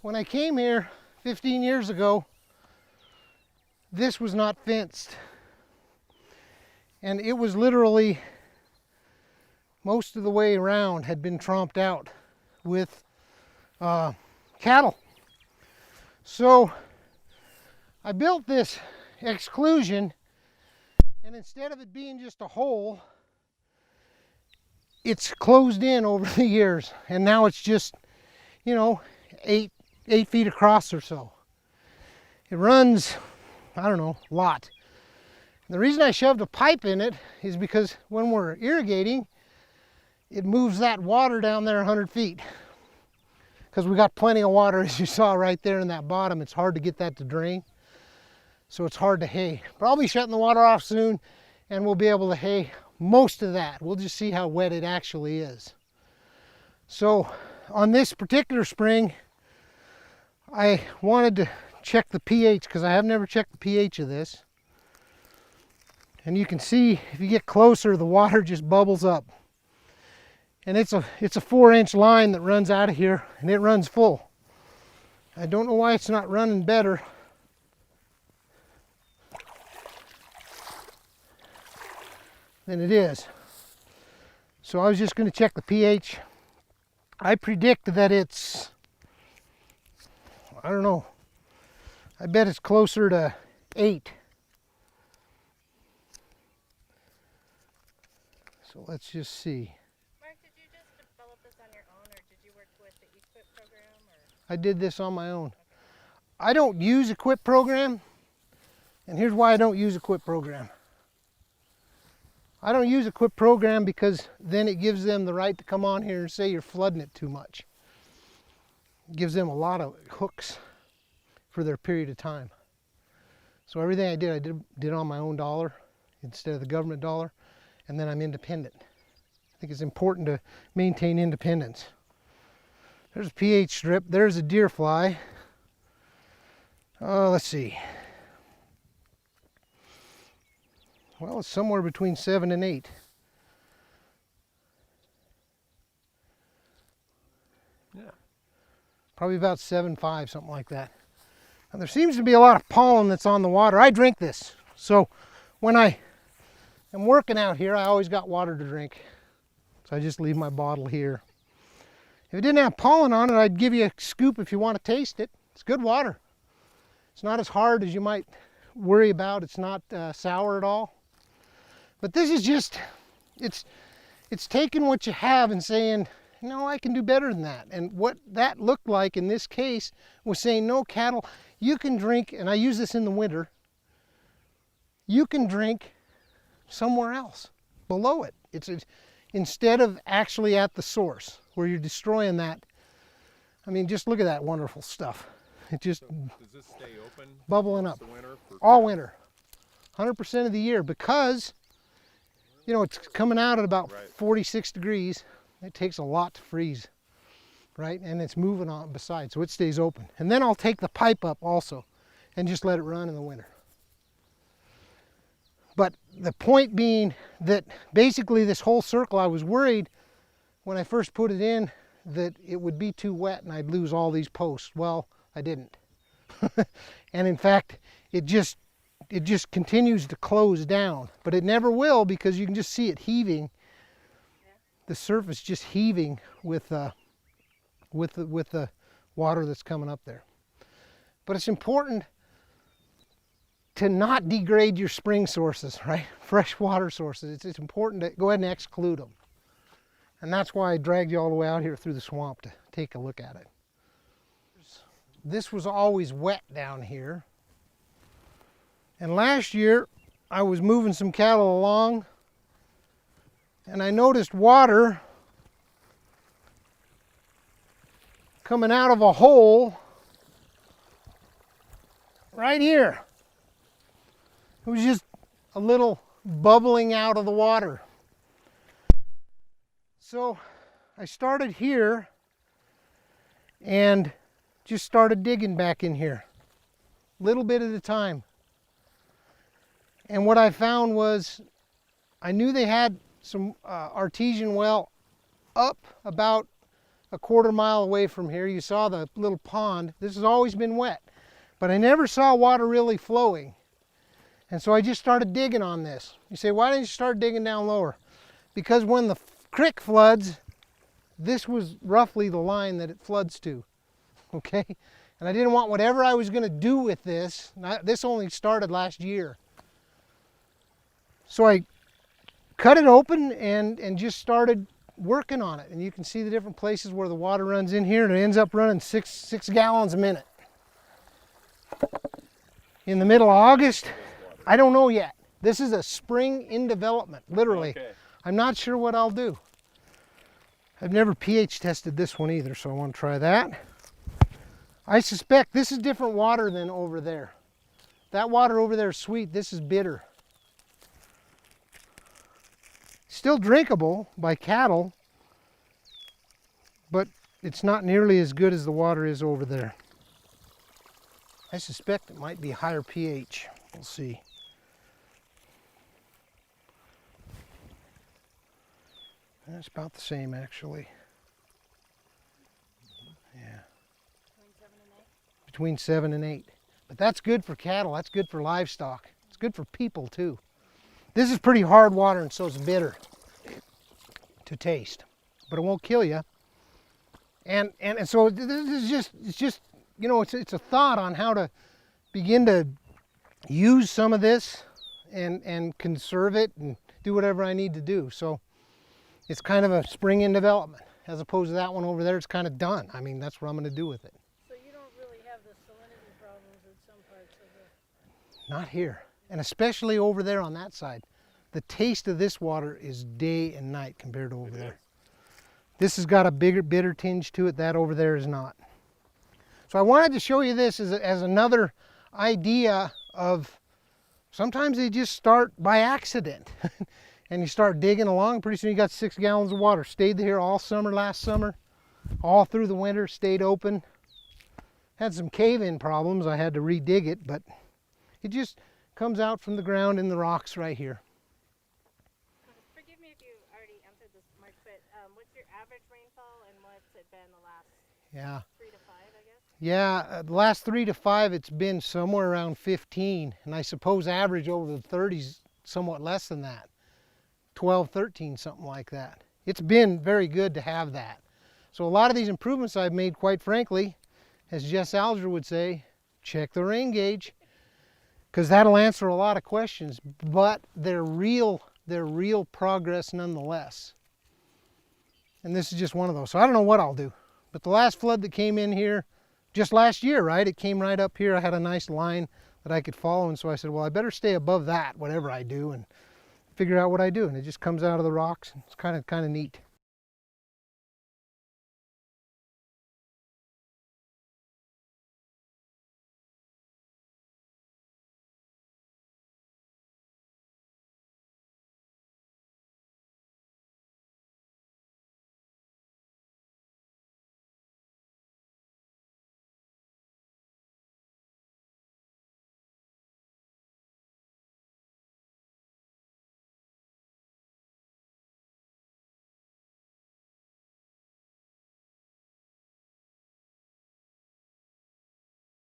When I came here 15 years ago, this was not fenced. And it was literally, most of the way around had been tromped out with cattle. So I built this exclusion, and instead of it being just a hole, it's closed in over the years, and now it's just, you know, 8 feet across or so. It runs, I don't know, a lot. The reason I shoved a pipe in it is because when we're irrigating, it moves that water down there 100 feet. Because we got plenty of water, as you saw right there in that bottom. It's hard to get that to drain, so it's hard to hay. But I'll be shutting the water off soon, and we'll be able to hay most of that. We'll just see how wet it actually is. So on this particular spring, I wanted to check the pH because I have never checked the pH of this. And you can see if you get closer, the water just bubbles up. And it's a 4-inch line that runs out of here, and it runs full. I don't know why it's not running better. Than it is. So I was just going to check the pH. I predict that it's, I don't know, I bet it's closer to 8. So let's just see. Mark, did you just develop this on your own, or did you work with the EQIP program? Or? I did this on my own. Okay. I don't use EQIP program, and here's why I don't use EQIP program. I don't use EQIP program because then it gives them the right to come on here and say you're flooding it too much. It gives them a lot of hooks for their period of time. So everything I did on my own dollar instead of the government dollar, and then I'm independent. I think it's important to maintain independence. There's a pH strip, there's a deer fly. Let's see. Well, it's somewhere between 7 and 8. Yeah. Probably about 7.5, something like that. And there seems to be a lot of pollen that's on the water. I drink this. So when I am working out here, I always got water to drink. So I just leave my bottle here. If it didn't have pollen on it, I'd give you a scoop if you want to taste it. It's good water. It's not as hard as you might worry about. It's not sour at all. But this is just, it's taking what you have and saying, no, I can do better than that. And what that looked like in this case was saying, no, cattle, you can drink, and I use this in the winter, you can drink somewhere else, below it. It's instead of actually at the source where you're destroying that. I mean, just look at that wonderful stuff. It just So does this stay open bubbling up the winter all winter, 100% of the year, because you know it's coming out at about 46 degrees. It takes a lot to freeze, right? And it's moving on beside, so it stays open. And then I'll take the pipe up also and just let it run in the winter. But the point being that basically this whole circle, I was worried when I first put it in that it would be too wet and I'd lose all these posts. Well, I didn't. And in fact, it just continues to close down, but it never will, because you can just see it heaving. The surface just heaving with the water that's coming up there. But it's important to not degrade your spring sources, right? Fresh water sources. It's important to go ahead and exclude them. And that's why I dragged you all the way out here through the swamp to take a look at it. This was always wet down here. And last year I was moving some cattle along and I noticed water coming out of a hole right here. It was just a little bubbling out of the water. So I started here and just started digging back in here, little bit at a time. And what I found was, I knew they had some artesian well up about a quarter mile away from here, you saw the little pond. This has always been wet, but I never saw water really flowing. And so I just started digging on this. You say, why didn't you start digging down lower? Because when the creek floods, this was roughly the line that it floods to, okay? And I didn't want whatever I was gonna do with this, this only started last year. So I cut it open and just started working on it. And you can see the different places where the water runs in here, and it ends up running six gallons a minute. In the middle of August, I don't know yet. This is a spring in development, literally. Okay. I'm not sure what I'll do. I've never pH tested this one either, so I want to try that. I suspect this is different water than over there. That water over there is sweet, this is bitter. Still drinkable by cattle, but it's not nearly as good as the water is over there. I suspect it might be higher pH. We'll see. That's about the same, actually. Yeah. Between 7 and 8. But that's good for cattle. That's good for livestock. It's good for people, too. This is pretty hard water, and so it's bitter to taste. But it won't kill you. And so this is just you know, it's a thought on how to begin to use some of this and conserve it and do whatever I need to do. So it's kind of a spring in development, as opposed to that one over there. It's kind of done. I mean, that's what I'm going to do with it. So you don't really have the salinity problems in some parts of the... Not here, and especially over there on that side. The taste of this water is day and night compared to over there. This has got a bigger bitter tinge to it. That over there is not. So I wanted to show you this as another idea of sometimes they just start by accident. And you start digging along, pretty soon you got 6 gallons of water. Stayed here all summer last summer, all through the winter, stayed open. Had some cave-in problems, I had to re-dig it, but it just comes out from the ground in the rocks right here. Forgive me if you already answered this, Mark, but what's your average rainfall and what's it been the last 3 to 5, I guess? Yeah, the last 3 to 5 it's been somewhere around 15, and I suppose average over the 30s somewhat less than that. 12, 13, something like that. It's been very good to have that. So a lot of these improvements I've made, quite frankly, as Jess Alger would say, check the rain gauge, because that'll answer a lot of questions, but they're real progress nonetheless. And this is just one of those. So I don't know what I'll do, but the last flood that came in here, just last year, right? It came right up here. I had a nice line that I could follow, and so I said, well, I better stay above that, whatever I do, and figure out what I do, and it just comes out of the rocks. It's kind of neat.